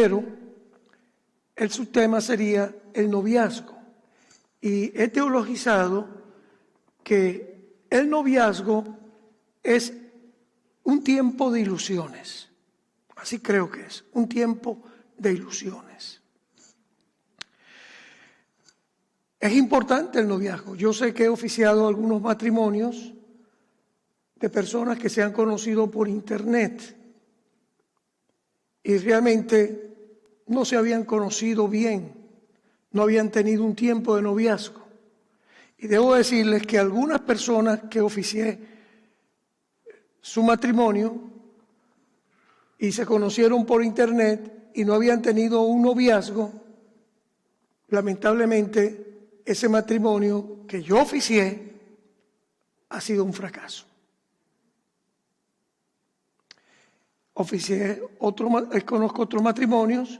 pero el subtema sería el noviazgo. Y he teologizado que el noviazgo es un tiempo de ilusiones. Así creo que es, un tiempo de ilusiones. Es importante el noviazgo. Yo sé que he oficiado algunos matrimonios de personas que se han conocido por internet y realmente no se habían conocido bien, no habían tenido un tiempo de noviazgo. Y debo decirles que algunas personas que oficié su matrimonio y se conocieron por internet y no habían tenido un noviazgo, lamentablemente ese matrimonio que yo oficié ha sido un fracaso. Conozco otros matrimonios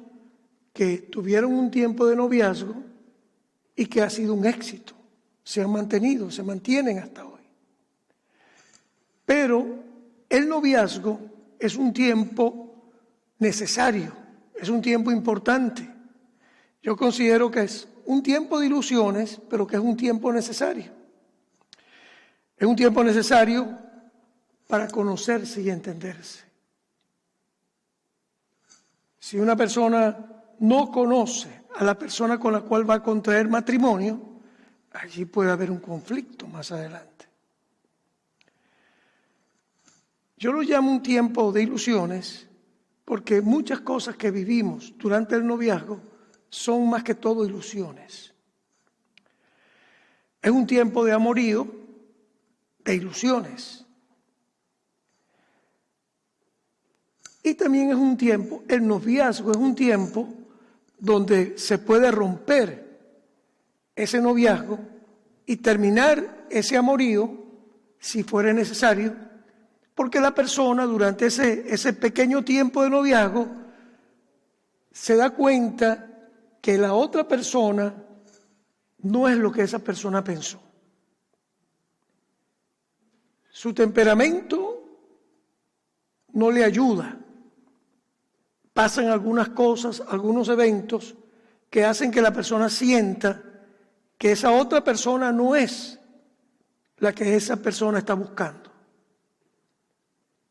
que tuvieron un tiempo de noviazgo y que ha sido un éxito. Se han mantenido, se mantienen hasta hoy. Pero el noviazgo es un tiempo necesario, es un tiempo importante. Yo considero que es un tiempo de ilusiones, pero que es un tiempo necesario. Es un tiempo necesario para conocerse y entenderse. Si una persona no conoce a la persona con la cual va a contraer matrimonio, allí puede haber un conflicto más adelante. Yo lo llamo un tiempo de ilusiones porque muchas cosas que vivimos durante el noviazgo son más que todo ilusiones. Es un tiempo de amorío, de ilusiones. Y también es un tiempo, el noviazgo es un tiempo donde se puede romper ese noviazgo y terminar ese amorío, si fuera necesario, porque la persona durante ese pequeño tiempo de noviazgo se da cuenta que la otra persona no es lo que esa persona pensó. Su temperamento no le ayuda. Pasan algunas cosas, algunos eventos que hacen que la persona sienta que esa otra persona no es la que esa persona está buscando.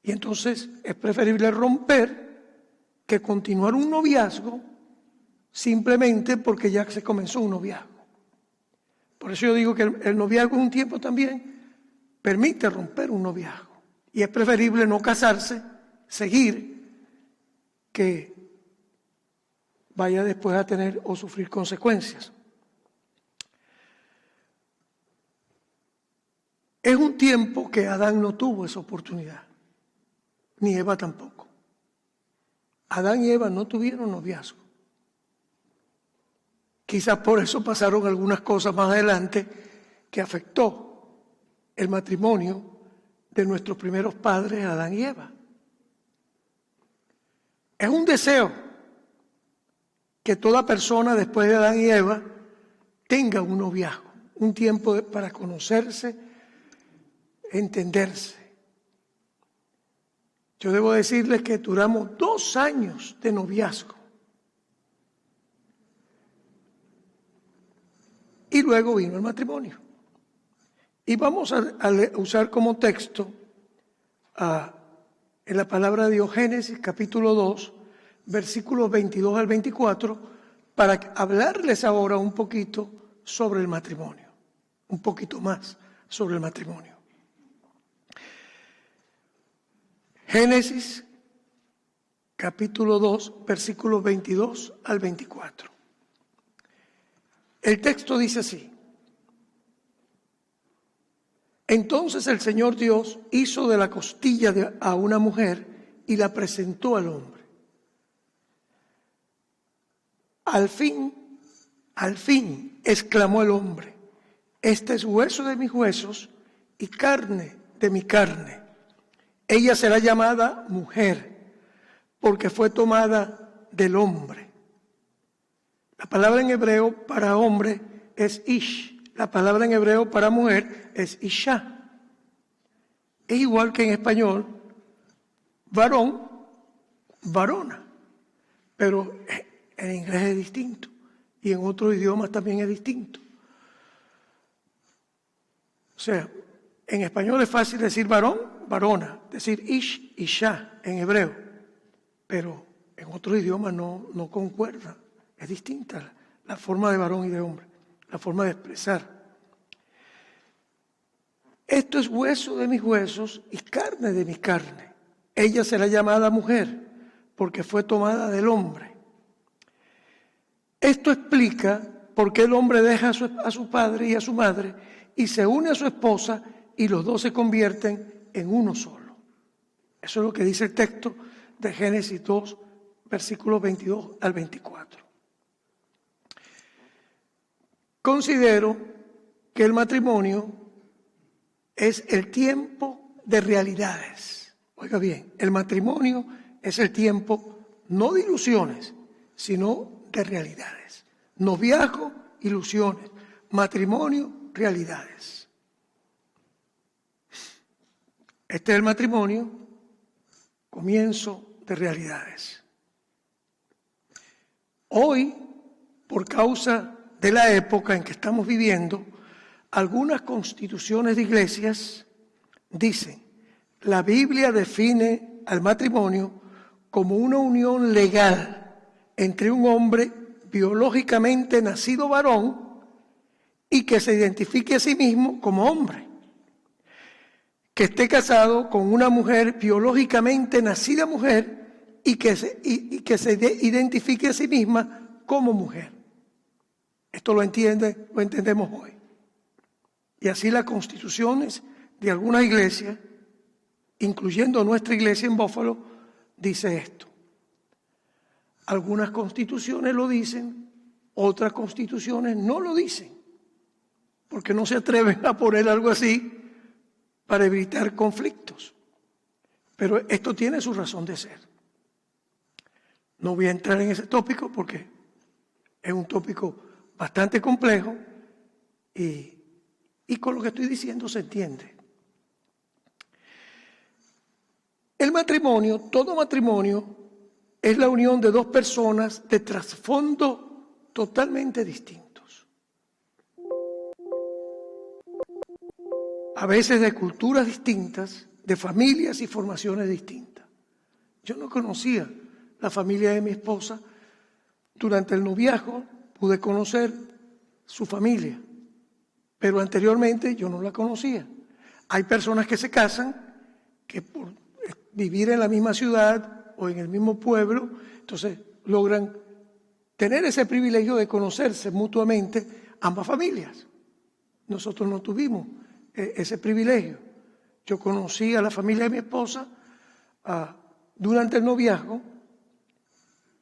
Y entonces es preferible romper que continuar un noviazgo simplemente porque ya se comenzó un noviazgo. Por eso yo digo que el noviazgo es un tiempo también permite romper un noviazgo. Y es preferible no casarse, seguir, que vaya después a tener o sufrir consecuencias. Es un tiempo que Adán no tuvo esa oportunidad, ni Eva tampoco. Adán y Eva no tuvieron noviazgo. Quizás por eso pasaron algunas cosas más adelante que afectó el matrimonio de nuestros primeros padres, Adán y Eva. Es un deseo que toda persona después de Adán y Eva tenga un noviazgo, un tiempo para conocerse, entenderse. Yo debo decirles que duramos 2 años de noviazgo. Y luego vino el matrimonio. Y vamos a usar como texto en la palabra de Dios, Génesis capítulo 2, versículos 22 al 24, para hablarles ahora un poquito sobre el matrimonio, un poquito más sobre el matrimonio. Génesis capítulo 2, versículos 22 al 24. El texto dice así: Entonces el Señor Dios hizo de la costilla a una mujer y la presentó al hombre. Al fin, exclamó el hombre, este es hueso de mis huesos y carne de mi carne. Ella será llamada mujer, porque fue tomada del hombre. La palabra en hebreo para hombre es ish. La palabra en hebreo para mujer es isha. Es igual que en español, varón, varona. Pero En inglés es distinto y en otros idiomas también es distinto. O sea, en español es fácil decir varón, varona, decir ish, isha en hebreo, pero en otros idiomas no concuerda. Es distinta la forma de varón y de hombre, la forma de expresar. Esto es hueso de mis huesos y carne de mi carne. Ella será llamada mujer porque fue tomada del hombre. Esto explica por qué el hombre deja a su padre y a su madre y se une a su esposa y los dos se convierten en uno solo. Eso es lo que dice el texto de Génesis 2, versículos 22 al 24. Considero que el matrimonio es el tiempo de realidades. Oiga bien, el matrimonio es el tiempo no de ilusiones, sino de realidades. Noviazgo, ilusiones. Matrimonio, realidades. Este es el matrimonio, comienzo de realidades. Hoy, por causa de la época en que estamos viviendo, algunas constituciones de iglesias dicen: la Biblia define al matrimonio como una unión legal entre un hombre biológicamente nacido varón y que se identifique a sí mismo como hombre, que esté casado con una mujer biológicamente nacida mujer y que se identifique a sí misma como mujer. Esto lo entendemos hoy. Y así las constituciones de algunas iglesias, incluyendo nuestra iglesia en Buffalo, dice esto. Algunas constituciones lo dicen, otras constituciones no lo dicen, porque no se atreven a poner algo así para evitar conflictos. Pero esto tiene su razón de ser. No voy a entrar en ese tópico porque es un tópico bastante complejo y con lo que estoy diciendo se entiende. El matrimonio, todo matrimonio, es la unión de dos personas de trasfondo totalmente distintos. A veces de culturas distintas, de familias y formaciones distintas. Yo no conocía la familia de mi esposa. Durante el noviazgo pude conocer su familia, pero anteriormente yo no la conocía. Hay personas que se casan que por vivir en la misma ciudad o en el mismo pueblo, entonces logran tener ese privilegio de conocerse mutuamente ambas familias. Nosotros no tuvimos ese privilegio. Yo conocí a la familia de mi esposa durante el noviazgo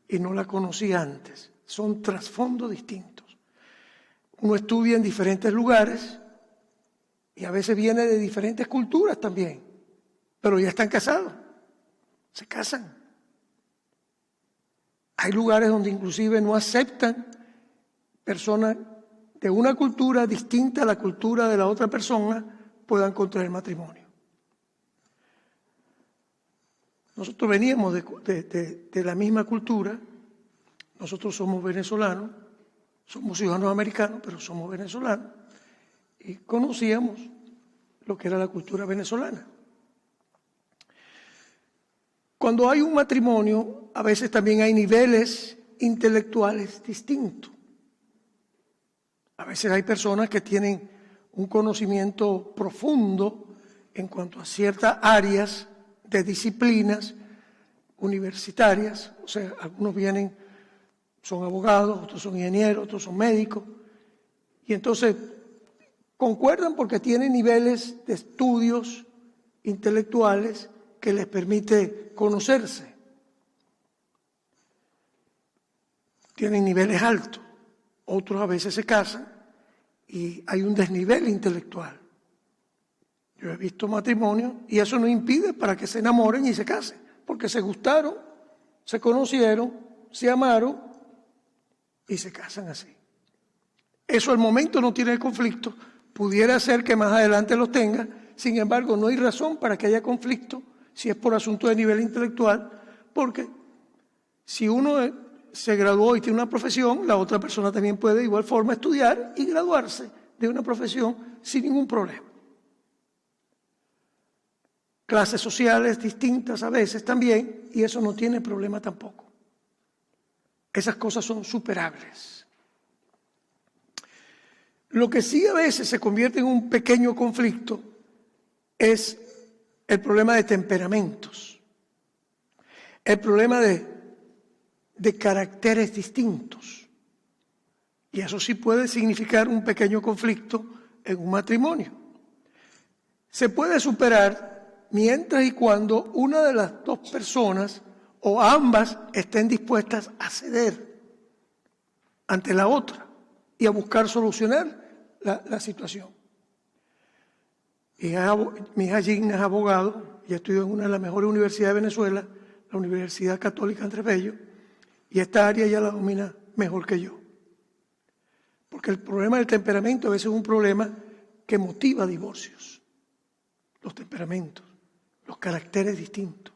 y no la conocí antes. Son trasfondos distintos. Uno estudia en diferentes lugares y a veces viene de diferentes culturas también, pero ya están casados, se casan. Hay lugares donde inclusive no aceptan personas de una cultura distinta a la cultura de la otra persona puedan contraer matrimonio. Nosotros veníamos de la misma cultura, nosotros somos venezolanos, somos ciudadanos americanos, pero somos venezolanos, y conocíamos lo que era la cultura venezolana. Cuando hay un matrimonio, a veces también hay niveles intelectuales distintos. A veces hay personas que tienen un conocimiento profundo en cuanto a ciertas áreas de disciplinas universitarias. O sea, algunos son abogados, otros son ingenieros, otros son médicos. Y entonces concuerdan porque tienen niveles de estudios intelectuales que les permite conocerse. Tienen niveles altos. Otros a veces se casan y hay un desnivel intelectual. Yo he visto matrimonios y eso no impide para que se enamoren y se casen, porque se gustaron, se conocieron, se amaron y se casan así. Eso al momento no tiene conflicto, pudiera ser que más adelante los tenga, sin embargo no hay razón para que haya conflicto si es por asunto de nivel intelectual, porque si uno se graduó y tiene una profesión, la otra persona también puede de igual forma estudiar y graduarse de una profesión sin ningún problema. Clases sociales distintas a veces también, y eso no tiene problema tampoco. Esas cosas son superables. Lo que sí a veces se convierte en un pequeño conflicto es el problema de temperamentos, el problema de caracteres distintos. Y eso sí puede significar un pequeño conflicto en un matrimonio. Se puede superar mientras y cuando una de las dos personas o ambas estén dispuestas a ceder ante la otra y a buscar solucionar la situación. Mi hija Gina es abogado y estudió en una de las mejores universidades de Venezuela, la Universidad Católica Andrés Bello, y esta área ella la domina mejor que yo. Porque el problema del temperamento a veces es un problema que motiva divorcios. Los temperamentos, los caracteres distintos.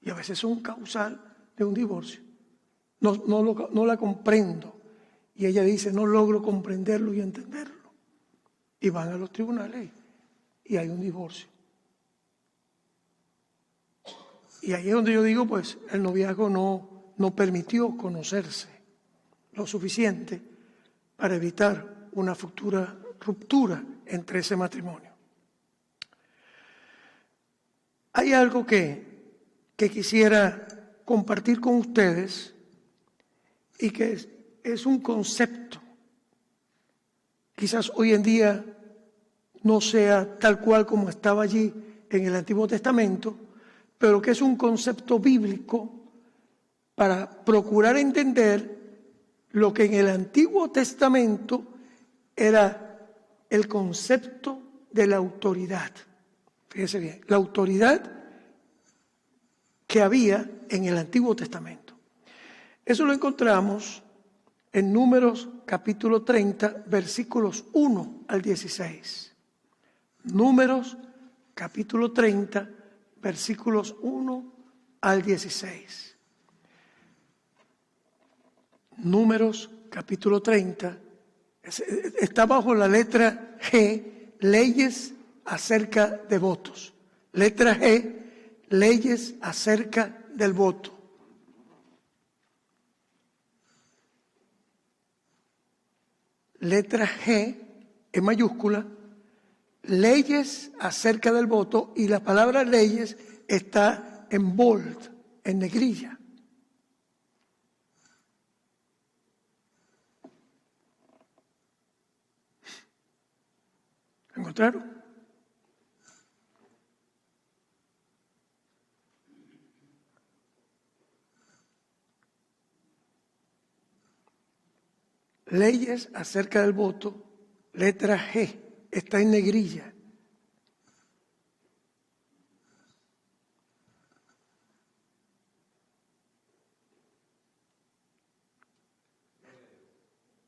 Y a veces son causal de un divorcio. No la comprendo. Y ella dice, no logro comprenderlo y entenderlo. Y van a los tribunales y hay un divorcio. Y ahí es donde yo digo, pues, el noviazgo no permitió conocerse lo suficiente para evitar una futura ruptura entre ese matrimonio. Hay algo que quisiera compartir con ustedes y que es un concepto. Quizás hoy en día no sea tal cual como estaba allí en el Antiguo Testamento, pero que es un concepto bíblico para procurar entender lo que en el Antiguo Testamento era el concepto de la autoridad. Fíjense bien, la autoridad que había en el Antiguo Testamento. Eso lo encontramos en Números capítulo 30, versículos 1 al 16. Números capítulo 30, versículos 1 al 16. Números capítulo 30, está bajo la letra G, leyes acerca de votos. Letra G, leyes acerca del voto. Letra G en mayúscula, leyes acerca del voto, y la palabra leyes está en bold, en negrilla. ¿Encontraron? Leyes acerca del voto, letra G, está en negrilla.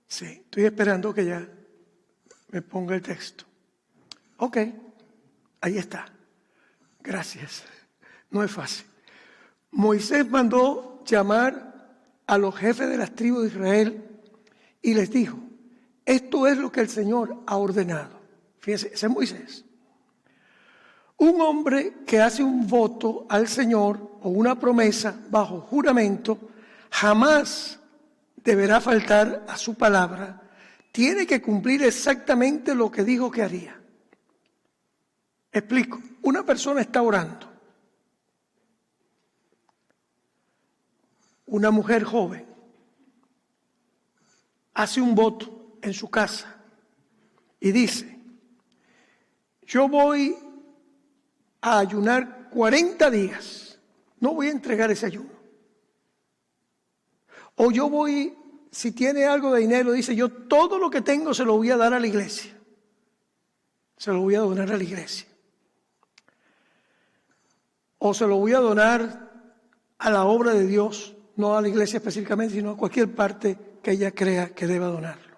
Sí, estoy esperando que ya me ponga el texto. Ok, ahí está. Gracias. No es fácil. Moisés mandó llamar a los jefes de las tribus de Israel y les dijo, esto es lo que el Señor ha ordenado. Fíjense, ese es Moisés. Un hombre que hace un voto al Señor o una promesa bajo juramento jamás deberá faltar a su palabra. Tiene que cumplir exactamente lo que dijo que haría. Explico. Una persona está orando. Una mujer joven hace un voto en su casa y dice, yo voy a ayunar 40 días, no voy a entregar ese ayuno. O yo voy, si tiene algo de dinero, dice, yo todo lo que tengo se lo voy a dar a la iglesia. Se lo voy a donar a la iglesia. O se lo voy a donar a la obra de Dios, no a la iglesia específicamente, sino a cualquier parte que ella crea que deba donarlo.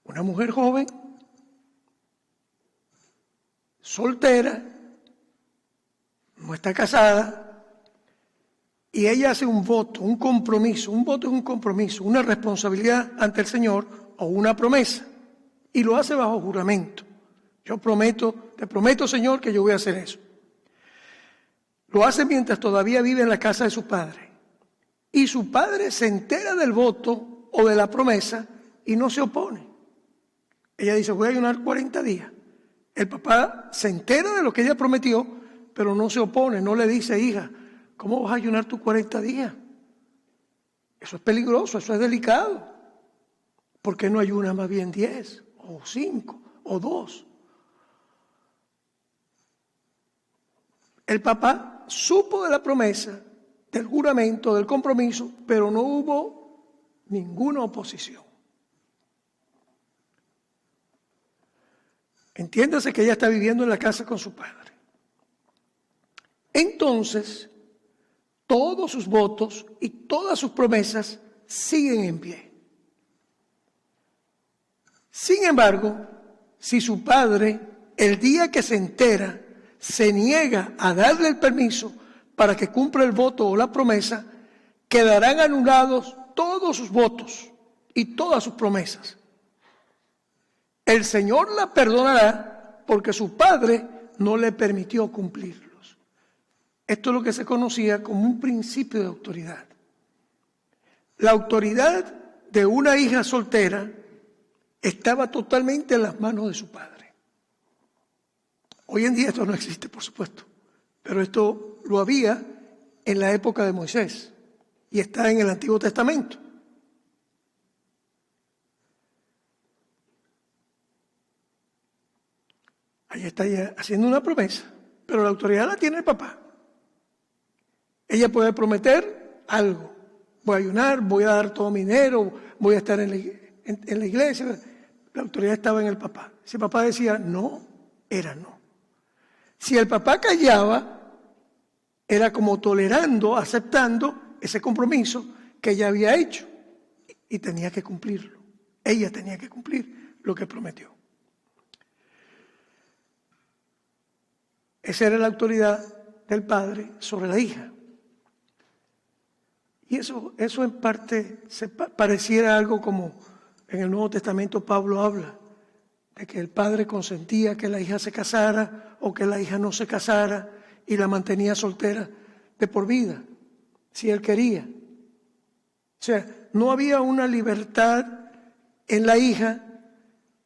Una mujer joven, soltera, no está casada, y ella hace un voto, un compromiso. Un voto es un compromiso, una responsabilidad ante el Señor o una promesa. Y lo hace bajo juramento. Yo prometo, te prometo, Señor, que yo voy a hacer eso. Lo hace mientras todavía vive en la casa de su padre. Y su padre se entera del voto o de la promesa y no se opone. Ella dice, voy a ayunar 40 días. El papá se entera de lo que ella prometió, pero no se opone, no le dice, hija, ¿cómo vas a ayunar tus 40 días? Eso es peligroso, eso es delicado. ¿Por qué no ayunas más bien 10 o 5 o 2? El papá supo de la promesa, del juramento, del compromiso, pero no hubo ninguna oposición. Entiéndase que ella está viviendo en la casa con su padre. Entonces, todos sus votos y todas sus promesas siguen en pie. Sin embargo, si su padre, el día que se entera, se niega a darle el permiso para que cumpla el voto o la promesa, quedarán anulados todos sus votos y todas sus promesas. El Señor la perdonará porque su padre no le permitió cumplirlos. Esto es lo que se conocía como un principio de autoridad. La autoridad de una hija soltera estaba totalmente en las manos de su padre. Hoy en día esto no existe, por supuesto, pero esto lo había en la época de Moisés y está en el Antiguo Testamento. Ahí está ella haciendo una promesa, pero la autoridad la tiene el papá. Ella puede prometer algo. Voy a ayunar, voy a dar todo mi dinero, voy a estar en la iglesia. La autoridad estaba en el papá. Si el papá decía no, era no. Si el papá callaba, era como tolerando, aceptando ese compromiso que ella había hecho y tenía que cumplirlo. Ella tenía que cumplir lo que prometió. Esa era la autoridad del padre sobre la hija. Y eso en parte pareciera algo como en el Nuevo Testamento Pablo habla de que el padre consentía que la hija se casara o que la hija no se casara y la mantenía soltera de por vida, si él quería. O sea, no había una libertad en la hija,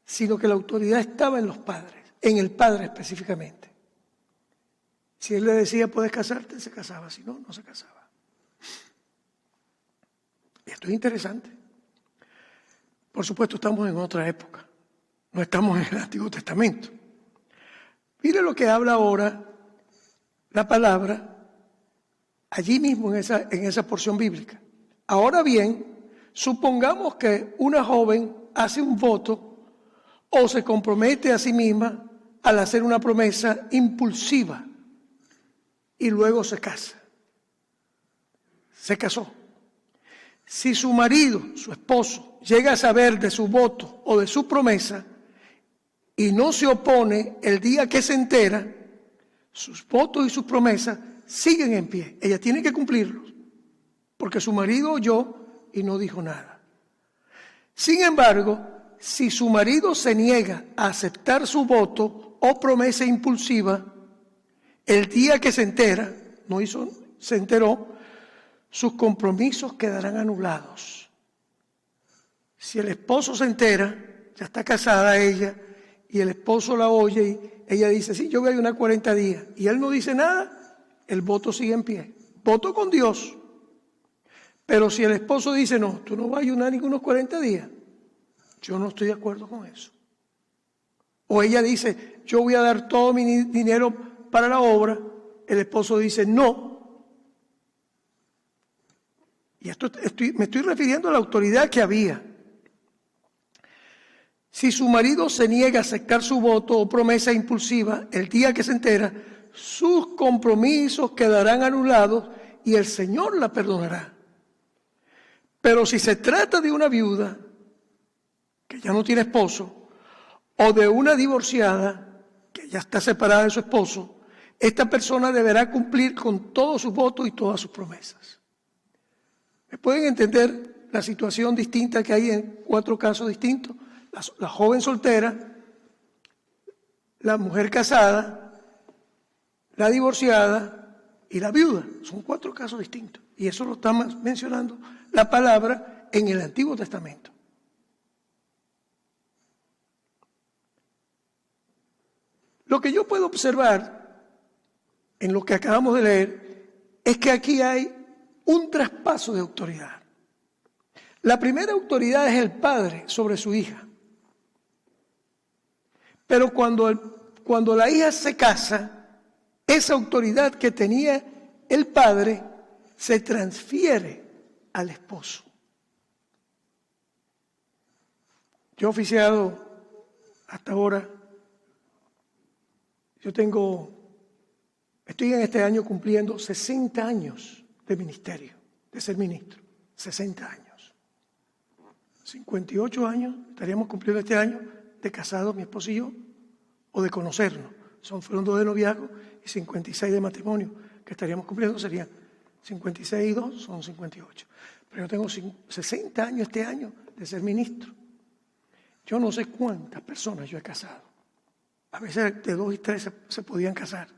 sino que la autoridad estaba en los padres, en el padre específicamente. Si él le decía, puedes casarte, se casaba. Si no, no se casaba. Y esto es interesante. Por supuesto, estamos en otra época. No estamos en el Antiguo Testamento. Mire lo que habla ahora la palabra allí mismo en esa porción bíblica. Ahora bien, supongamos que una joven hace un voto o se compromete a sí misma al hacer una promesa impulsiva. Y luego se casa. Se casó. Si su marido, su esposo, llega a saber de su voto o de su promesa y no se opone el día que se entera, sus votos y sus promesas siguen en pie. Ella tiene que cumplirlos, porque su marido oyó y no dijo nada. Sin embargo, si su marido se niega a aceptar su voto o promesa impulsiva, el día que se entera, se enteró, sus compromisos quedarán anulados. Si el esposo se entera, ya está casada ella, y el esposo la oye y ella dice, sí, yo voy a ayunar 40 días, y él no dice nada, el voto sigue en pie. Voto con Dios. Pero si el esposo dice, no, tú no vas a ayunar ningunos 40 días, yo no estoy de acuerdo con eso. O ella dice, yo voy a dar todo mi dinero para la obra, el esposo dice no. Y me estoy refiriendo a la autoridad que había. Si su marido se niega a aceptar su voto o promesa impulsiva el día que se entera, sus compromisos quedarán anulados y el Señor la perdonará. Pero si se trata de una viuda que ya no tiene esposo o de una divorciada que ya está separada de su esposo, esta persona deberá cumplir con todos sus votos y todas sus promesas. Pueden entender la situación distinta que hay en 4 casos distintos. La joven soltera, la mujer casada, la divorciada y la viuda. Son 4 casos distintos. Y eso lo está mencionando la palabra en el Antiguo Testamento. Lo que yo puedo observar en lo que acabamos de leer es que aquí hay un traspaso de autoridad. La primera autoridad es el padre sobre su hija. Pero cuando la hija se casa, esa autoridad que tenía el padre se transfiere al esposo. Yo he oficiado hasta ahora, estoy en este año cumpliendo 60 años de ministerio, de ser ministro, 60 años. 58 años estaríamos cumpliendo este año de casados, mi esposo y yo, o de conocernos. Fueron 2 de noviazgo y 56 de matrimonio que estaríamos cumpliendo, serían 56 y 2, son 58. Pero yo tengo 60 años este año de ser ministro. Yo no sé cuántas personas yo he casado. A veces de 2 y 3 se podían casar,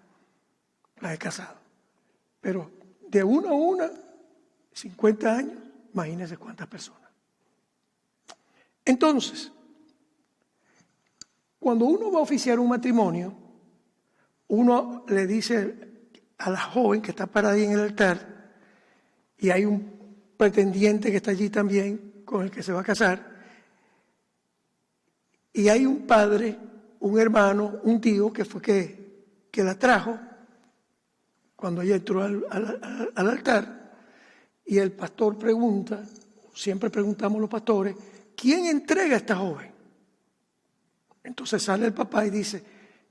las he casado. Pero de una a una, 50 años, imagínense cuántas personas. Entonces, cuando uno va a oficiar un matrimonio, uno le dice a la joven que está parada ahí en el altar, y hay un pretendiente que está allí también con el que se va a casar, y hay un padre, un hermano, un tío que fue que la trajo cuando ella entró al altar, y el pastor pregunta, siempre preguntamos los pastores, ¿quién entrega a esta joven? Entonces sale el papá y dice,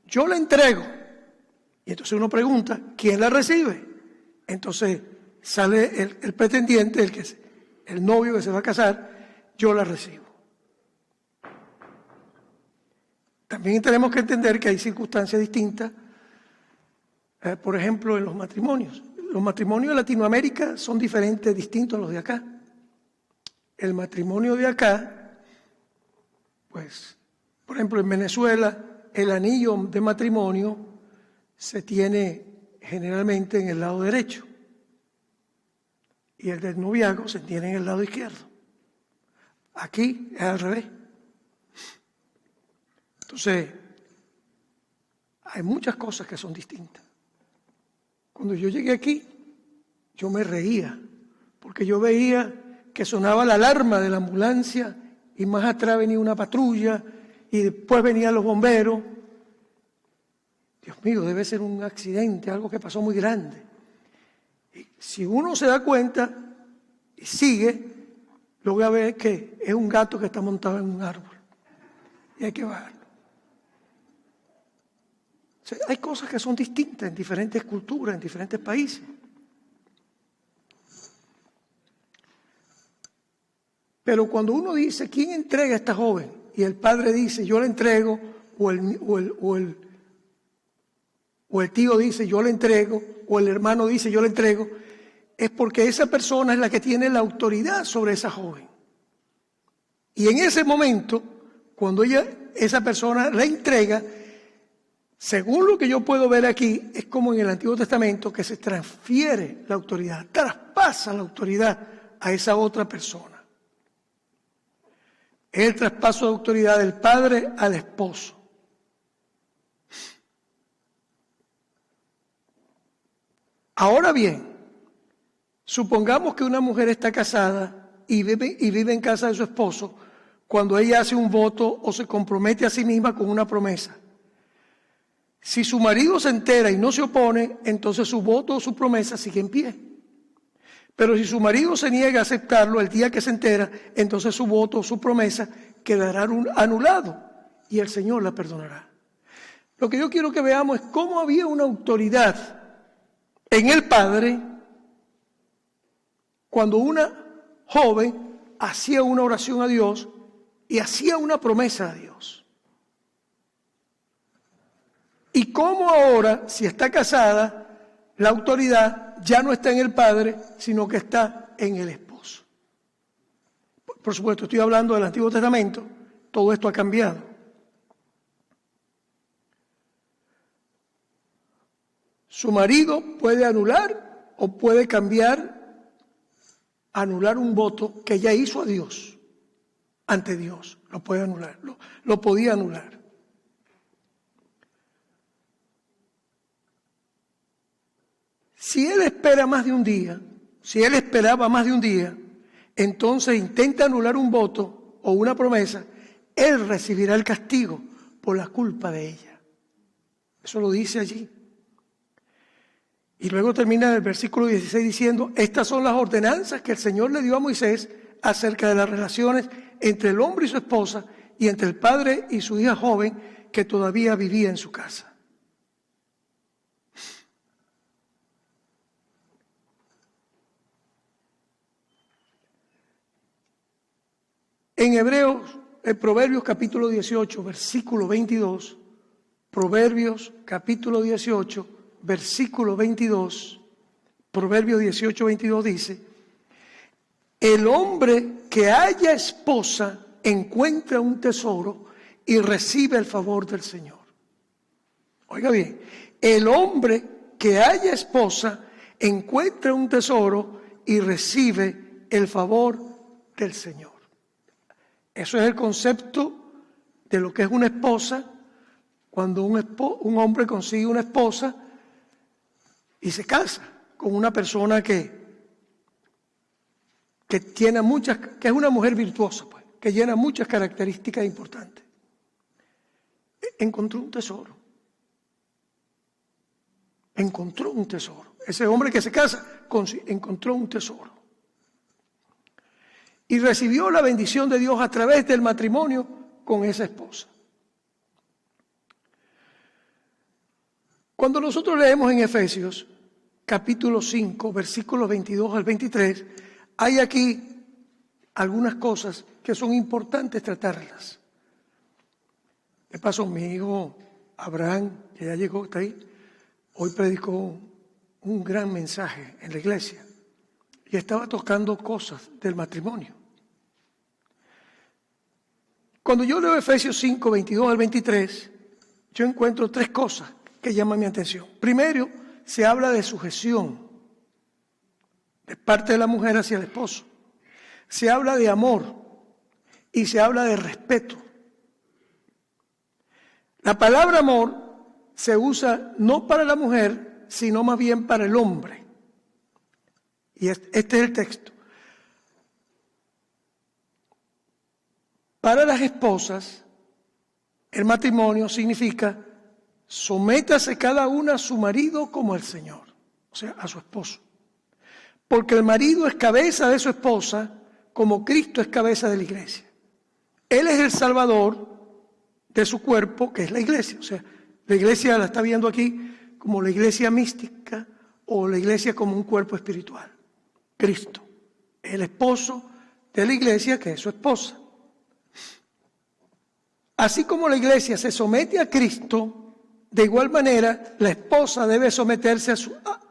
yo la entrego. Y entonces uno pregunta, ¿quién la recibe? Entonces sale el pretendiente, el novio que se va a casar, yo la recibo. También tenemos que entender que hay circunstancias distintas, por ejemplo, en los matrimonios. Los matrimonios de Latinoamérica son diferentes, distintos a los de acá. El matrimonio de acá, pues, por ejemplo, en Venezuela, el anillo de matrimonio se tiene generalmente en el lado derecho y el del noviazgo se tiene en el lado izquierdo. Aquí es al revés. Entonces, hay muchas cosas que son distintas. Cuando yo llegué aquí, yo me reía, porque yo veía que sonaba la alarma de la ambulancia y más atrás venía una patrulla y después venían los bomberos. Dios mío, debe ser un accidente, algo que pasó muy grande. Y si uno se da cuenta y sigue, lo voy a ver que es un gato que está montado en un árbol y hay que bajarlo. O sea, hay cosas que son distintas en diferentes culturas, en diferentes países. Pero cuando uno dice, ¿quién entrega a esta joven? Y el padre dice, yo la entrego, o el tío dice, yo la entrego, o el hermano dice, yo la entrego, es porque esa persona es la que tiene la autoridad sobre esa joven. Y en ese momento, cuando esa persona la entrega, según lo que yo puedo ver aquí, es como en el Antiguo Testamento que se transfiere la autoridad, traspasa la autoridad a esa otra persona. Es el traspaso de autoridad del padre al esposo. Ahora bien, supongamos que una mujer está casada y vive en casa de su esposo cuando ella hace un voto o se compromete a sí misma con una promesa. Si su marido se entera y no se opone, entonces su voto o su promesa sigue en pie. Pero si su marido se niega a aceptarlo el día que se entera, entonces su voto o su promesa quedará anulado y el Señor la perdonará. Lo que yo quiero que veamos es cómo había una autoridad en el Padre cuando una joven hacía una oración a Dios y hacía una promesa a Dios. Y cómo ahora, si está casada, la autoridad ya no está en el padre, sino que está en el esposo. Por supuesto, estoy hablando del Antiguo Testamento. Todo esto ha cambiado. Su marido puede anular o puede anular un voto que ella hizo a Dios, ante Dios. Lo puede anular, lo podía anular. Si él espera más de un día, si él esperaba más de un día, entonces intenta anular un voto o una promesa, él recibirá el castigo por la culpa de ella. Eso lo dice allí. Y luego termina el versículo 16 diciendo, estas son las ordenanzas que el Señor le dio a Moisés acerca de las relaciones entre el hombre y su esposa y entre el padre y su hija joven que todavía vivía en su casa. En Proverbios capítulo 18, versículo 22, Proverbios capítulo 18, versículo 22, Proverbios 18, 22 dice, el hombre que haya esposa encuentra un tesoro y recibe el favor del Señor. Oiga bien, el hombre que haya esposa encuentra un tesoro y recibe el favor del Señor. Eso es el concepto de lo que es una esposa. Cuando un hombre consigue una esposa y se casa con una persona que tiene que es una mujer virtuosa, pues, que llena muchas características importantes. Encontró un tesoro. Encontró un tesoro. Ese hombre que se casa encontró un tesoro. Y recibió la bendición de Dios a través del matrimonio con esa esposa. Cuando nosotros leemos en Efesios, capítulo 5, versículos 22 al 23, hay aquí algunas cosas que son importantes tratarlas. De paso, mi hijo Abraham, que ya llegó hasta ahí, hoy predicó un gran mensaje en la iglesia y estaba tocando cosas del matrimonio. Cuando yo leo Efesios 5, 22 al 23, yo encuentro tres cosas que llaman mi atención. Primero, se habla de sujeción de parte de la mujer hacia el esposo. Se habla de amor y se habla de respeto. La palabra amor se usa no para la mujer, sino más bien para el hombre. Y este es el texto. Para las esposas, el matrimonio significa sométase cada una a su marido como al Señor, o sea, a su esposo. Porque el marido es cabeza de su esposa, como Cristo es cabeza de la iglesia. Él es el salvador de su cuerpo, que es la iglesia. O sea, la iglesia la está viendo aquí como la iglesia mística o la iglesia como un cuerpo espiritual. Cristo, el esposo de la iglesia, que es su esposa. Así como la iglesia se somete a Cristo, de igual manera la esposa debe someterse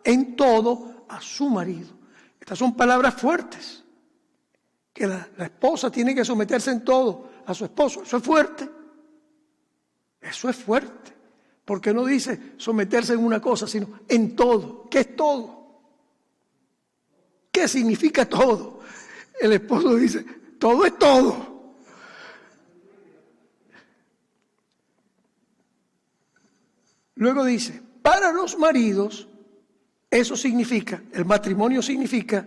en todo a su marido. Estas son palabras fuertes, que la esposa tiene que someterse en todo a su esposo. Eso es fuerte. Eso es fuerte. Porque no dice someterse en una cosa, sino en todo. ¿Qué es todo? ¿Qué significa todo? El esposo dice, todo es todo. Luego dice, para los maridos, eso significa, el matrimonio significa,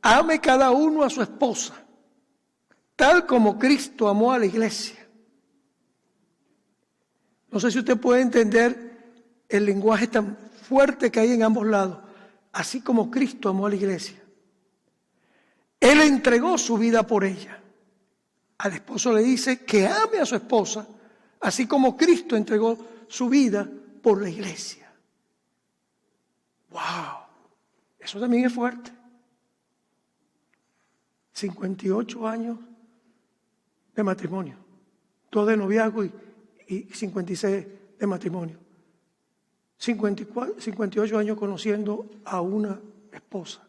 ame cada uno a su esposa, tal como Cristo amó a la iglesia. No sé si usted puede entender el lenguaje tan fuerte que hay en ambos lados, así como Cristo amó a la iglesia. Él entregó su vida por ella. Al esposo le dice que ame a su esposa, así como Cristo entregó su vida por la iglesia. ¡Wow! Eso también es fuerte. 58 años de matrimonio, 2 de noviazgo y 56 de matrimonio. 58 años conociendo a una esposa.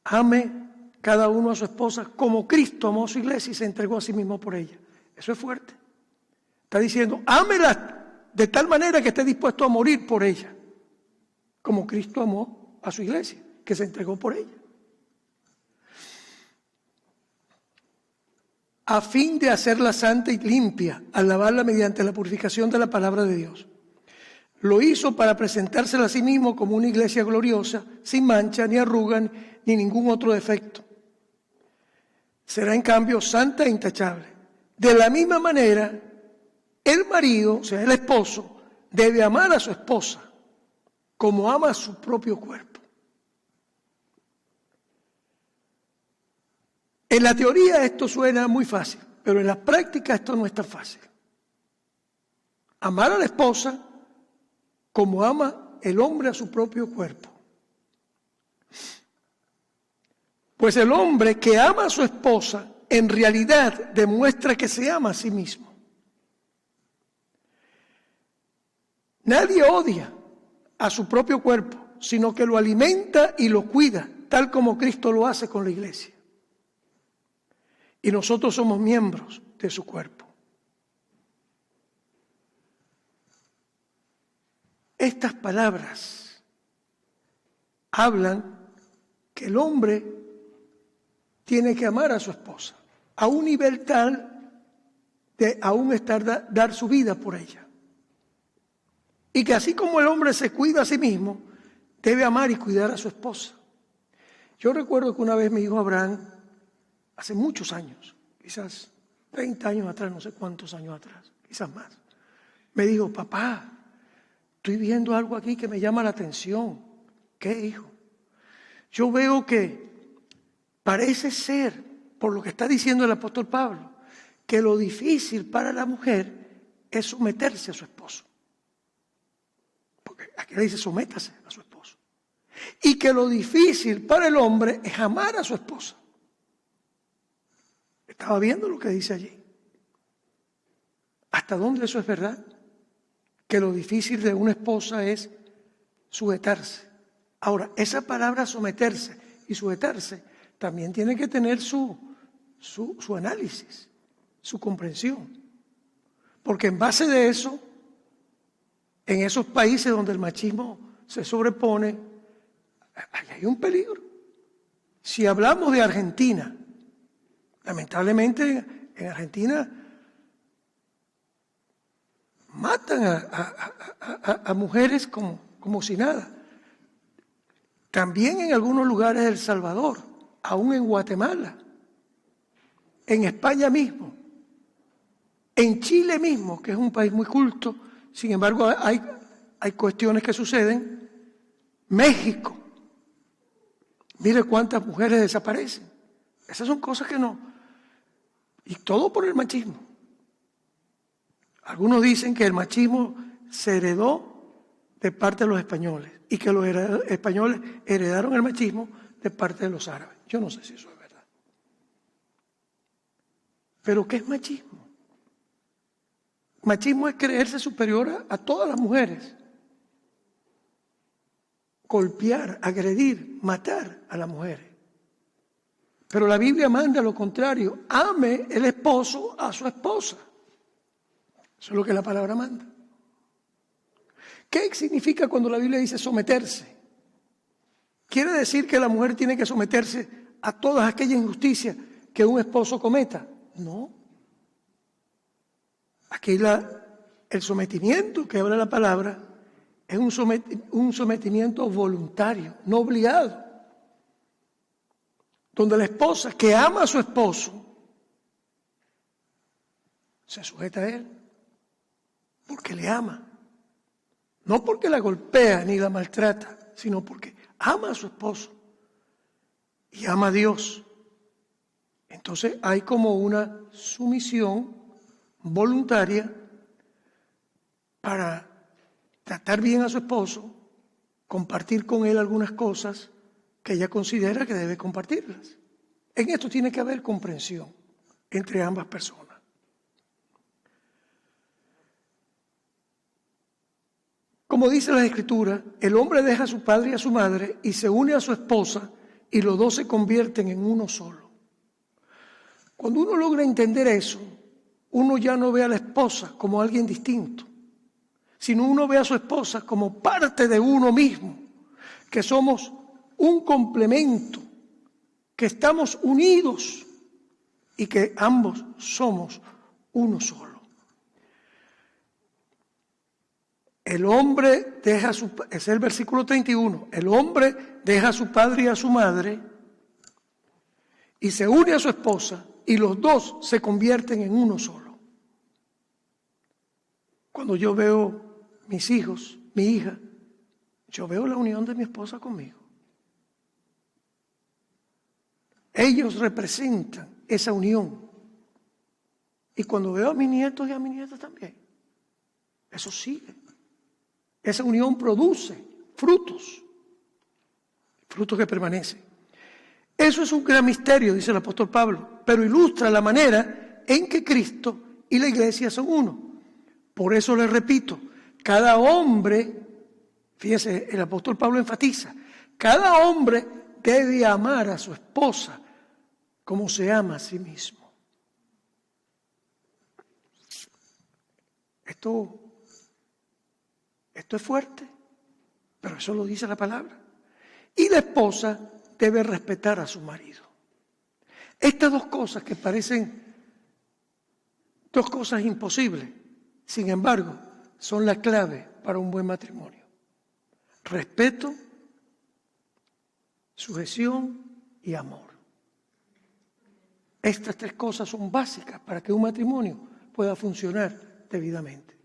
Ame cada uno a su esposa, como Cristo amó a su iglesia y se entregó a sí mismo por ella. Eso es fuerte. Está diciendo, ámela de tal manera que esté dispuesto a morir por ella, como Cristo amó a su iglesia, que se entregó por ella. A fin de hacerla santa y limpia, al lavarla mediante la purificación de la palabra de Dios. Lo hizo para presentársela a sí mismo como una iglesia gloriosa, sin mancha, ni arruga, ni ningún otro defecto. Será en cambio santa e intachable. De la misma manera, el marido, o sea, el esposo, debe amar a su esposa como ama a su propio cuerpo. En la teoría esto suena muy fácil, pero en la práctica esto no es tan fácil. Amar a la esposa como ama el hombre a su propio cuerpo. Pues el hombre que ama a su esposa en realidad demuestra que se ama a sí mismo. Nadie odia a su propio cuerpo, sino que lo alimenta y lo cuida, tal como Cristo lo hace con la iglesia. Y nosotros somos miembros de su cuerpo. Estas palabras hablan que el hombre tiene que amar a su esposa a un nivel tal de aún dar su vida por ella. Y que así como el hombre se cuida a sí mismo, debe amar y cuidar a su esposa. Yo recuerdo que una vez mi hijo Abraham, hace muchos años, quizás 30 años atrás, no sé cuántos años atrás, quizás más, me dijo, papá, estoy viendo algo aquí que me llama la atención. ¿Qué, hijo? Yo veo que parece ser, por lo que está diciendo el apóstol Pablo, que lo difícil para la mujer es someterse a su esposo. Porque aquí le dice sométase a su esposo. Y que lo difícil para el hombre es amar a su esposa. Estaba viendo lo que dice allí. ¿Hasta dónde eso es verdad? Que lo difícil de una esposa es sujetarse. Ahora, esa palabra someterse y sujetarse también tiene que tener su análisis, su comprensión. Porque en base de eso, en esos países donde el machismo se sobrepone, hay un peligro. Si hablamos de Argentina, lamentablemente en Argentina matan a mujeres como si nada. También en algunos lugares de El Salvador, aún en Guatemala, en España mismo, en Chile mismo, que es un país muy culto, sin embargo hay cuestiones que suceden. México, mire cuántas mujeres desaparecen. Esas son cosas que no. Y todo por el machismo. Algunos dicen que el machismo se heredó de parte de los españoles y que los españoles heredaron el machismo de parte de los árabes. Yo no sé si eso es verdad. ¿Pero qué es machismo? Machismo es creerse superior a todas las mujeres. Golpear, agredir, matar a las mujeres. Pero la Biblia manda lo contrario. Ame el esposo a su esposa. Eso es lo que la palabra manda. ¿Qué significa cuando la Biblia dice someterse? ¿Quiere decir que la mujer tiene que someterse a todas aquellas injusticias que un esposo cometa? No. Aquí el sometimiento que habla la palabra es un sometimiento voluntario, no obligado. Donde la esposa que ama a su esposo se sujeta a él porque le ama. No porque la golpea ni la maltrata, sino porque ama a su esposo y ama a Dios. Entonces hay como una sumisión voluntaria para tratar bien a su esposo, compartir con él algunas cosas que ella considera que debe compartirlas. En esto tiene que haber comprensión entre ambas personas. Como dice la Escritura, el hombre deja a su padre y a su madre y se une a su esposa y los dos se convierten en uno solo. Cuando uno logra entender eso, uno ya no ve a la esposa como alguien distinto, sino uno ve a su esposa como parte de uno mismo, que somos un complemento, que estamos unidos y que ambos somos uno solo. El hombre deja es el versículo 31, el hombre deja a su padre y a su madre y se une a su esposa y los dos se convierten en uno solo. Cuando yo veo mis hijos, mi hija, yo veo la unión de mi esposa conmigo. Ellos representan esa unión. Y cuando veo a mis nietos y a mis nietas también, eso sigue. Esa unión produce frutos que permanecen. Eso es un gran misterio, dice el apóstol Pablo, pero ilustra la manera en que Cristo y la iglesia son uno. Por eso les repito, cada hombre, fíjese, el apóstol Pablo enfatiza, cada hombre debe amar a su esposa como se ama a sí mismo. Esto es fuerte, pero eso lo dice la palabra. Y la esposa debe respetar a su marido. Estas dos cosas que parecen dos cosas imposibles, sin embargo, son la clave para un buen matrimonio. Respeto, sujeción y amor. Estas tres cosas son básicas para que un matrimonio pueda funcionar debidamente.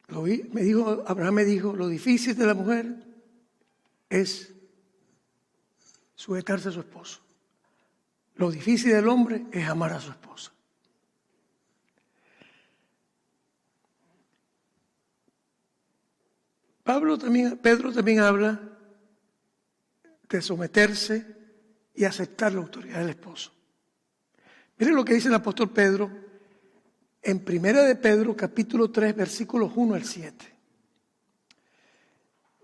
Abraham me dijo, lo difícil de la mujer es sujetarse a su esposo. Lo difícil del hombre es amar a su esposa. Pedro también habla de someterse y aceptar la autoridad del esposo. Miren lo que dice el apóstol Pedro en 1 de Pedro, capítulo 3, versículos 1 al 7.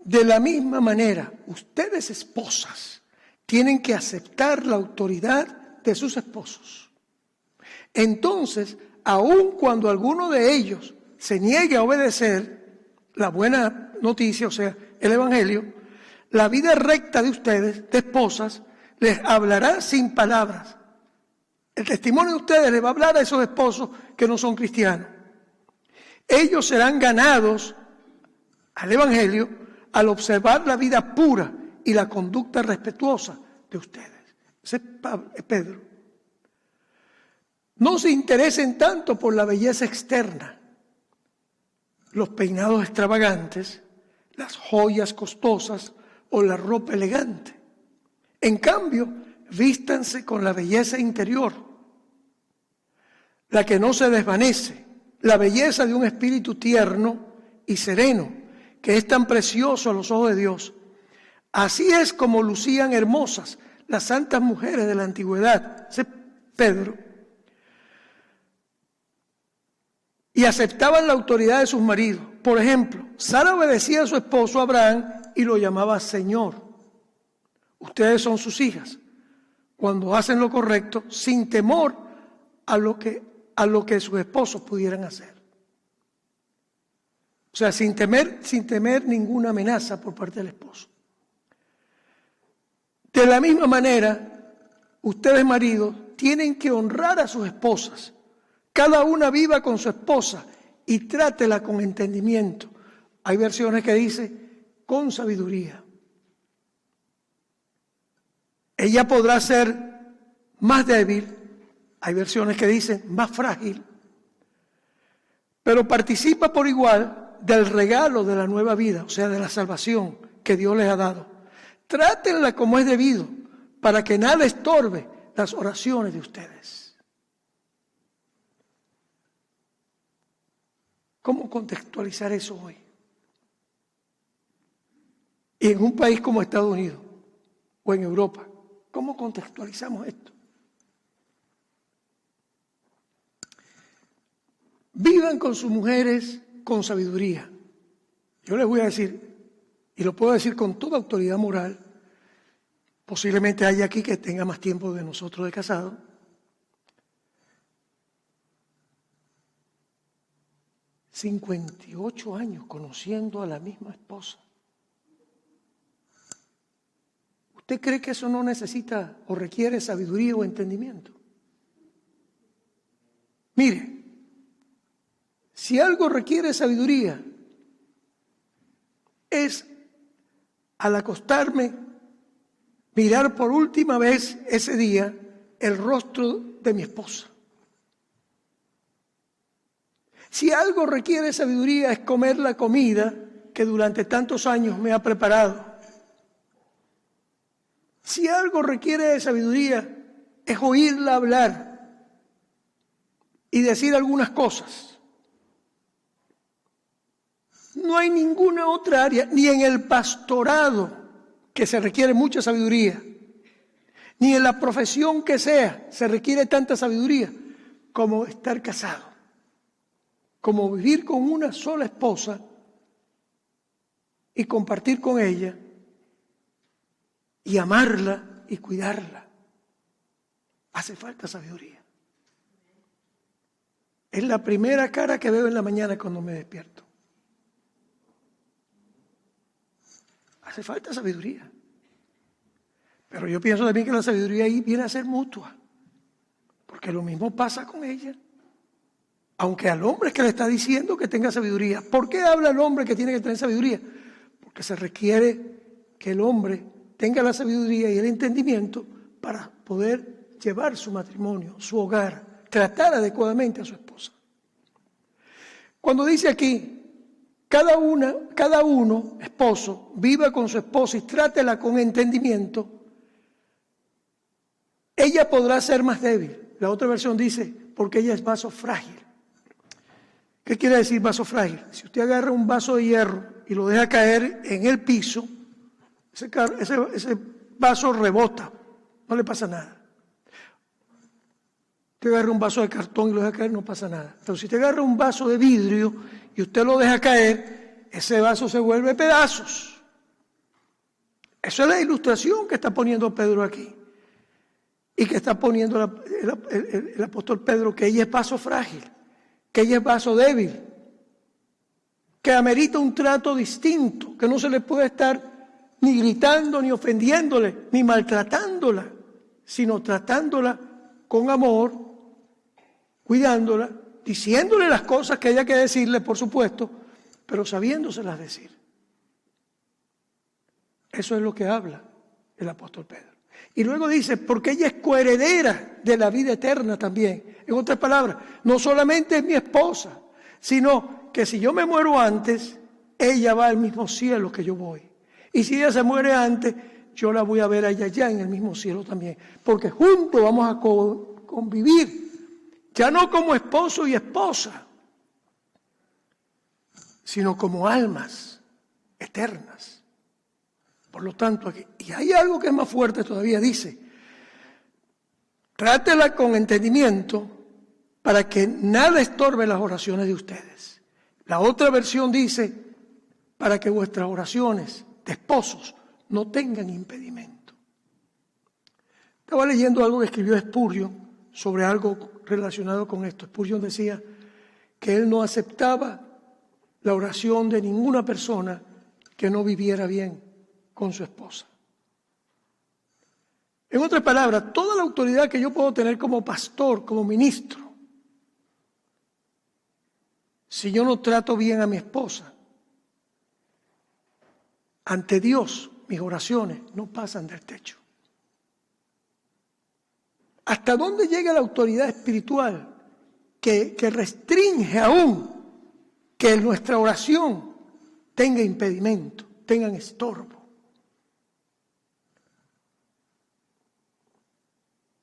De la misma manera, ustedes esposas tienen que aceptar la autoridad de sus esposos. Entonces, aun cuando alguno de ellos se niegue a obedecer la buena noticia, o sea, el evangelio, la vida recta de ustedes, de esposas, les hablará sin palabras. El testimonio de ustedes les va a hablar a esos esposos que no son cristianos. Ellos serán ganados al evangelio al observar la vida pura y la conducta respetuosa de ustedes. Ese es Pedro. No se interesen tanto por la belleza externa, los peinados extravagantes, las joyas costosas o la ropa elegante. En cambio, vístanse con la belleza interior, la que no se desvanece, la belleza de un espíritu tierno y sereno, que es tan precioso a los ojos de Dios. Así es como lucían hermosas las santas mujeres de la antigüedad, ese Pedro, y aceptaban la autoridad de sus maridos. Por ejemplo, Sara obedecía a su esposo Abraham y lo llamaba Señor. Ustedes son sus hijas cuando hacen lo correcto sin temor a lo que sus esposos pudieran hacer. O sea, sin temer ninguna amenaza por parte del esposo. De la misma manera, ustedes maridos tienen que honrar a sus esposas. Cada una viva con su esposa y trátela con entendimiento. Hay versiones que dicen con sabiduría. Ella podrá ser más débil, hay versiones que dicen más frágil, pero participa por igual del regalo de la nueva vida, o sea, de la salvación que Dios les ha dado. Trátenla como es debido, para que nada estorbe las oraciones de ustedes. ¿Cómo contextualizar eso hoy? Y en un país como Estados Unidos o en Europa, ¿cómo contextualizamos esto? Vivan con sus mujeres con sabiduría. Yo les voy a decir, y lo puedo decir con toda autoridad moral, posiblemente haya aquí que tenga más tiempo de nosotros de casado, 58 años conociendo a la misma esposa. ¿Usted cree que eso no necesita o requiere sabiduría o entendimiento? Mire, si algo requiere sabiduría, es al acostarme, mirar por última vez ese día el rostro de mi esposa. Si algo requiere sabiduría es comer la comida que durante tantos años me ha preparado. Si algo requiere de sabiduría es oírla hablar y decir algunas cosas. No hay ninguna otra área, ni en el pastorado, que se requiere mucha sabiduría, ni en la profesión que sea se requiere tanta sabiduría como estar casado, como vivir con una sola esposa y compartir con ella y amarla y cuidarla. Hace falta sabiduría. Es la primera cara que veo en la mañana cuando me despierto. Hace falta sabiduría. Pero yo pienso también que la sabiduría ahí viene a ser mutua. Porque lo mismo pasa con ella. Aunque al hombre es que le está diciendo que tenga sabiduría. ¿Por qué habla el hombre que tiene que tener sabiduría? Porque se requiere que el hombre tenga la sabiduría y el entendimiento para poder llevar su matrimonio, su hogar, tratar adecuadamente a su esposa. Cuando dice aquí, cada uno, esposo, viva con su esposa y trátela con entendimiento, ella podrá ser más débil. La otra versión dice, porque ella es vaso frágil. ¿Qué quiere decir vaso frágil? Si usted agarra un vaso de hierro y lo deja caer en el piso, ese vaso rebota, no le pasa nada. Usted agarra un vaso de cartón y lo deja caer, no pasa nada. Pero si usted agarra un vaso de vidrio y usted lo deja caer, ese vaso se vuelve pedazos. Esa es la ilustración que está poniendo Pedro aquí. Y que está poniendo el apóstol Pedro, que ella es vaso frágil, que ella es vaso débil, que amerita un trato distinto, que no se le puede estar ni gritando, ni ofendiéndole, ni maltratándola, sino tratándola con amor, cuidándola, diciéndole las cosas que haya que decirle, por supuesto, pero sabiéndoselas decir. Eso es lo que habla el apóstol Pedro. Y luego dice, porque ella es coheredera de la vida eterna también. En otras palabras, no solamente es mi esposa, sino que si yo me muero antes, ella va al mismo cielo que yo voy. Y si ella se muere antes, yo la voy a ver allá en el mismo cielo también. Porque juntos vamos a convivir. Ya no como esposo y esposa, sino como almas eternas. Por lo tanto, aquí, y hay algo que es más fuerte todavía, dice, trátela con entendimiento para que nada estorbe las oraciones de ustedes. La otra versión dice, para que vuestras oraciones de esposos no tengan impedimento. Estaba leyendo algo que escribió Spurgeon sobre algo relacionado con esto. Spurgeon decía que él no aceptaba la oración de ninguna persona que no viviera bien con su esposa. En otras palabras, toda la autoridad que yo puedo tener como pastor, como ministro, si yo no trato bien a mi esposa, ante Dios, mis oraciones no pasan del techo. ¿Hasta dónde llega la autoridad espiritual que restringe aún que nuestra oración tenga impedimento, tengan estorbo?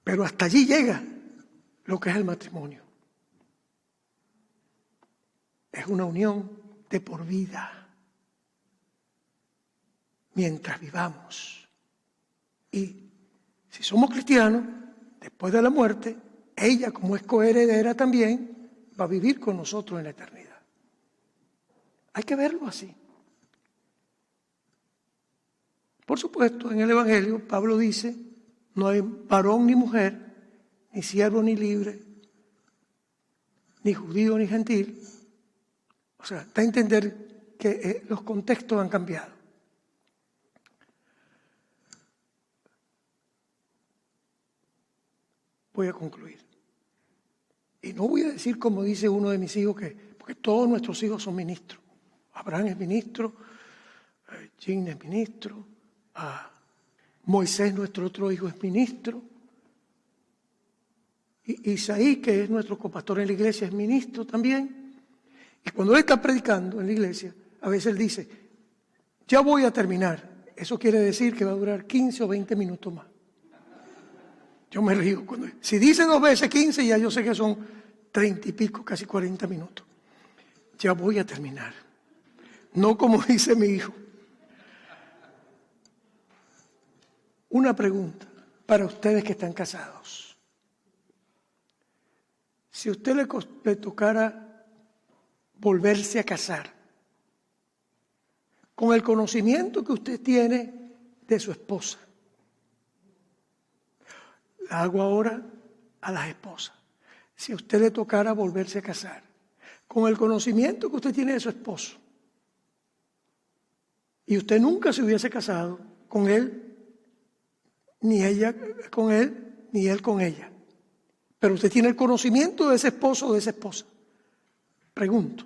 Pero hasta allí llega lo que es el matrimonio. Es una unión de por vida, mientras vivamos. Y si somos cristianos, después de la muerte, ella, como es coheredera también, va a vivir con nosotros en la eternidad. Hay que verlo así. Por supuesto, en el Evangelio, Pablo dice, no hay varón ni mujer, ni siervo ni libre, ni judío ni gentil. O sea, da a entender que los contextos han cambiado. Voy a concluir. Y no voy a decir como dice uno de mis hijos, porque todos nuestros hijos son ministros. Abraham es ministro, Jim es ministro, Moisés, nuestro otro hijo, es ministro. Y Isaí, que es nuestro copastor en la iglesia, es ministro también. Y cuando él está predicando en la iglesia, a veces él dice, ya voy a terminar. Eso quiere decir que va a durar 15 o 20 minutos más. Yo me río. Si dice 2 veces 15, ya yo sé que son 30 y pico, casi 40 minutos. Ya voy a terminar. No como dice mi hijo. Una pregunta para ustedes que están casados. Si a usted le tocara volverse a casar, con el conocimiento que usted tiene de su esposa, la hago ahora a las esposas. Si a usted le tocara volverse a casar, con el conocimiento que usted tiene de su esposo, y usted nunca se hubiese casado con él, ni ella con él, ni él con ella, pero usted tiene el conocimiento de ese esposo o de esa esposa, pregunto,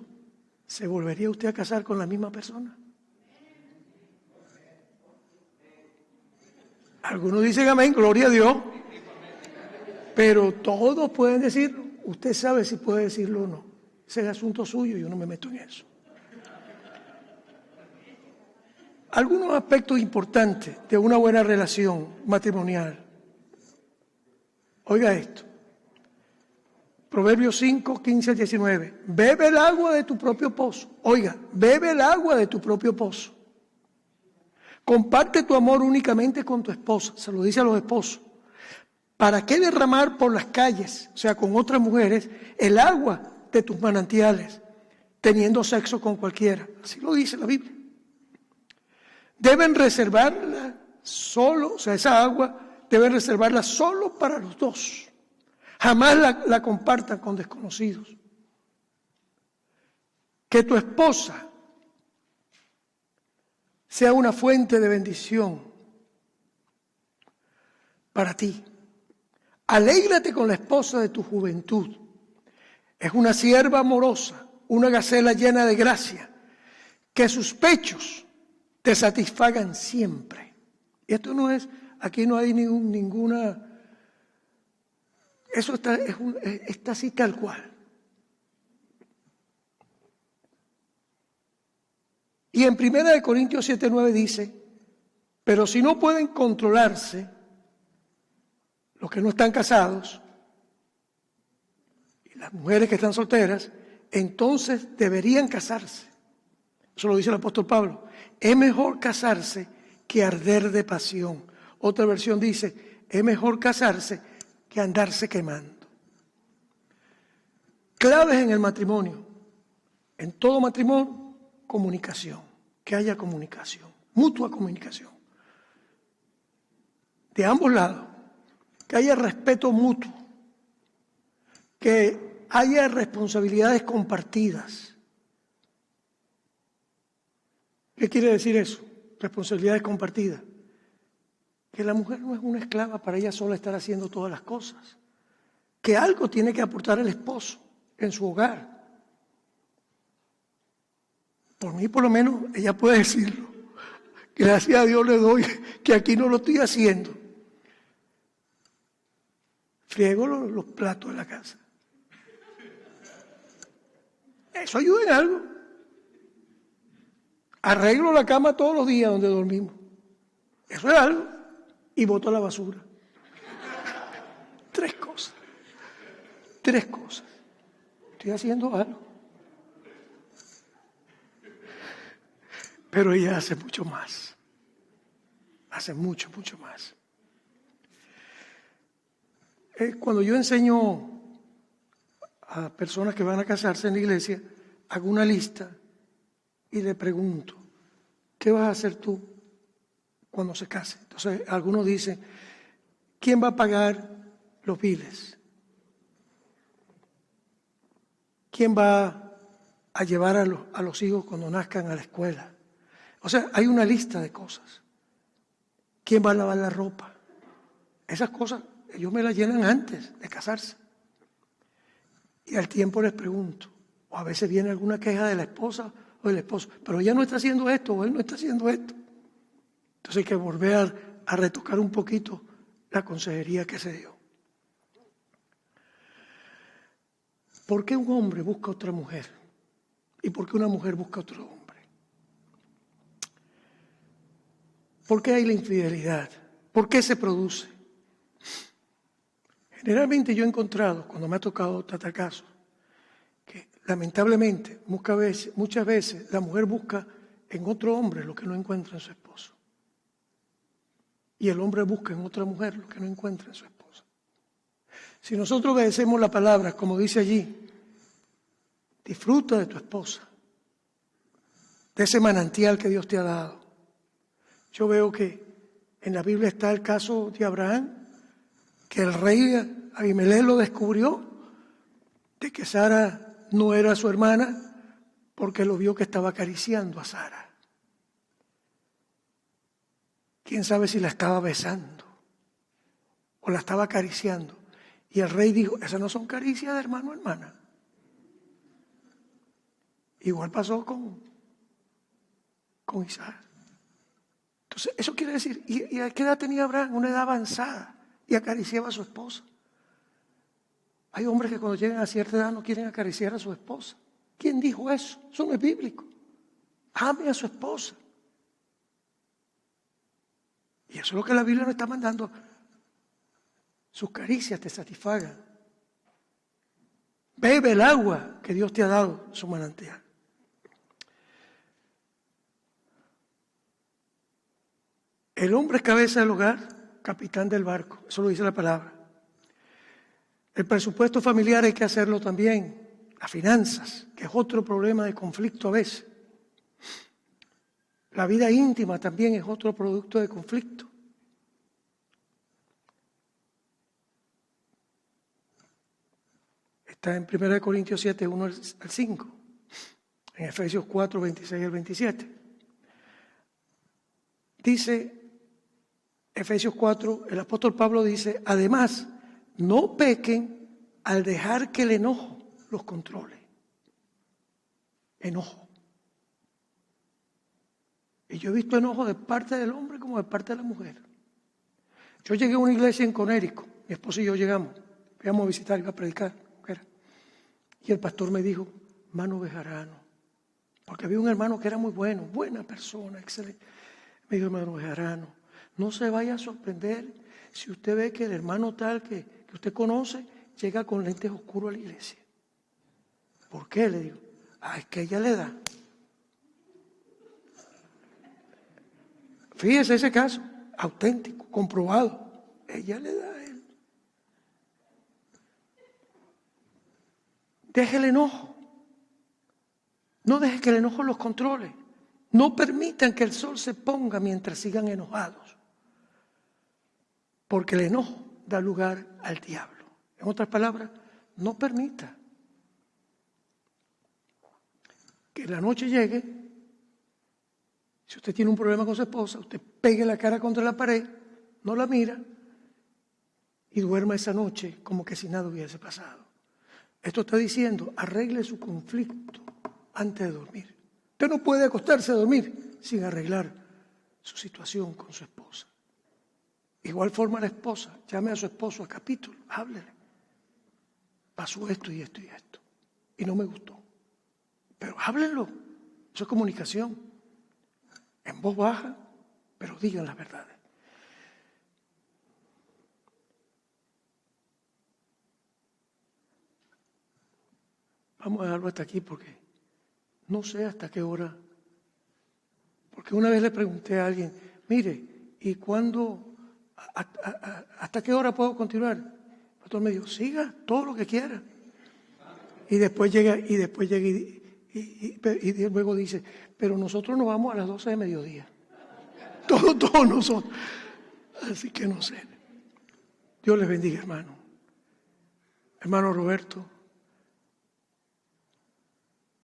¿se volvería usted a casar con la misma persona? Algunos dicen amén, gloria a Dios. Pero todos pueden decirlo. Usted sabe si puede decirlo o no. Ese es asunto suyo, yo no me meto en eso. Algunos aspectos importantes de una buena relación matrimonial. Oiga esto. Proverbios 5, 15 al 19. Bebe el agua de tu propio pozo. Oiga, bebe el agua de tu propio pozo. Comparte tu amor únicamente con tu esposa. Se lo dice a los esposos. ¿Para qué derramar por las calles, o sea, con otras mujeres, el agua de tus manantiales, teniendo sexo con cualquiera? Así lo dice la Biblia. Deben reservarla solo, o sea, esa agua deben reservarla solo para los dos. Jamás la compartan con desconocidos. Que tu esposa sea una fuente de bendición para ti. Alégrate con la esposa de tu juventud. Es una sierva amorosa, una gacela llena de gracia. Que sus pechos te satisfagan siempre. Y esto no es, aquí no hay ninguna, eso está así tal cual. Y en 1 Corintios 7:9 dice, pero si no pueden controlarse, los que no están casados, y las mujeres que están solteras, entonces deberían casarse. Eso lo dice el apóstol Pablo. Es mejor casarse que arder de pasión. Otra versión dice, es mejor casarse que andarse quemando. Claves en el matrimonio. En todo matrimonio, comunicación. Que haya comunicación, mutua comunicación. De ambos lados. Que haya respeto mutuo, que haya responsabilidades compartidas. ¿Qué quiere decir eso? Responsabilidades compartidas. Que la mujer no es una esclava para ella sola estar haciendo todas las cosas. Que algo tiene que aportar el esposo en su hogar. Por mí, por lo menos, ella puede decirlo. Gracias a Dios le doy que aquí no lo estoy haciendo. Friego los platos de la casa. Eso ayuda en algo. Arreglo la cama todos los días donde dormimos. Eso es algo. Y boto la basura. 3 cosas. 3 cosas. Estoy haciendo algo. Pero ella hace mucho más. Hace mucho, mucho más. Cuando yo enseño a personas que van a casarse en la iglesia, hago una lista y le pregunto, ¿qué vas a hacer tú cuando se case. Entonces, algunos dicen, ¿quién va a pagar los biles? ¿Quién va a llevar a los hijos cuando nazcan a la escuela? O sea, hay una lista de cosas. ¿Quién va a lavar la ropa? Esas cosas ellos me las llenan antes de casarse. Y al tiempo les pregunto, o a veces viene alguna queja de la esposa o del esposo, pero ella no está haciendo esto o él no está haciendo esto. Entonces hay que volver a retocar un poquito la consejería que se dio. ¿Por qué un hombre busca otra mujer? ¿Y por qué una mujer busca otro hombre? ¿Por qué hay la infidelidad? ¿Por qué se produce? Generalmente yo he encontrado, cuando me ha tocado tratar casos, que lamentablemente muchas veces la mujer busca en otro hombre lo que no encuentra en su esposo. Y el hombre busca en otra mujer lo que no encuentra en su esposa. Si nosotros obedecemos la palabra, como dice allí, disfruta de tu esposa, de ese manantial que Dios te ha dado. Yo veo que en la Biblia está el caso de Abraham, que el rey Abimelech lo descubrió, de que Sara no era su hermana, porque lo vio que estaba acariciando a Sara. Quién sabe si la estaba besando o la estaba acariciando. Y el rey dijo, esas no son caricias de hermano o hermana. Igual pasó con Isaac. Entonces, eso quiere decir, ¿y a qué edad tenía Abraham? Una edad avanzada, y acariciaba a su esposa. Hay hombres que cuando llegan a cierta edad no quieren acariciar a su esposa. ¿Quién dijo eso? Eso no es bíblico. Ame a su esposa. Y eso es lo que la Biblia nos está mandando. Sus caricias te satisfagan. Bebe el agua que Dios te ha dado, su manantial. El hombre es cabeza del hogar, capitán del barco. Eso lo dice la palabra. El presupuesto familiar hay que hacerlo también. Las finanzas, que es otro problema de conflicto a veces. La vida íntima también es otro producto de conflicto. Está en 1 Corintios 7, 1 al 5. En Efesios 4, 26 al 27. Dice, Efesios 4, el apóstol Pablo dice, además, no pequen al dejar que el enojo los controle. Enojo. Y yo he visto enojo de parte del hombre como de parte de la mujer. Yo llegué a una iglesia en Conérico, mi esposo y yo llegamos a visitar, iba a predicar. Y el pastor me dijo, hermano Bejarano, porque había un hermano que era muy bueno, buena persona, excelente. Me dijo, hermano Bejarano, no se vaya a sorprender si usted ve que el hermano tal que usted conoce llega con lentes oscuros a la iglesia. ¿Por qué? Le digo, es que ella le da. Fíjese ese caso, auténtico, comprobado. Ella le da a él. Deje el enojo. No deje que el enojo los controle. No permitan que el sol se ponga mientras sigan enojados. Porque el enojo da lugar al diablo. En otras palabras, no permita que la noche llegue. Si usted tiene un problema con su esposa, usted pegue la cara contra la pared, no la mira y duerma esa noche como que si nada hubiese pasado. Esto está diciendo, arregle su conflicto antes de dormir. Usted no puede acostarse a dormir sin arreglar su situación con su esposa. Igual forma la esposa, llame a su esposo a capítulo, háblele. Pasó esto y esto y esto. Y no me gustó. Pero háblenlo. Eso es comunicación. En voz baja, pero digan las verdades. Vamos a dejarlo hasta aquí porque no sé hasta qué hora. Porque una vez le pregunté a alguien, mire, ¿y cuándo, hasta qué hora puedo continuar? El pastor me dijo, siga todo lo que quiera. Y después llega y luego dice, pero nosotros nos vamos a las 12 de mediodía. Todos nosotros. Así que no sé. Dios les bendiga, hermano. Hermano Roberto.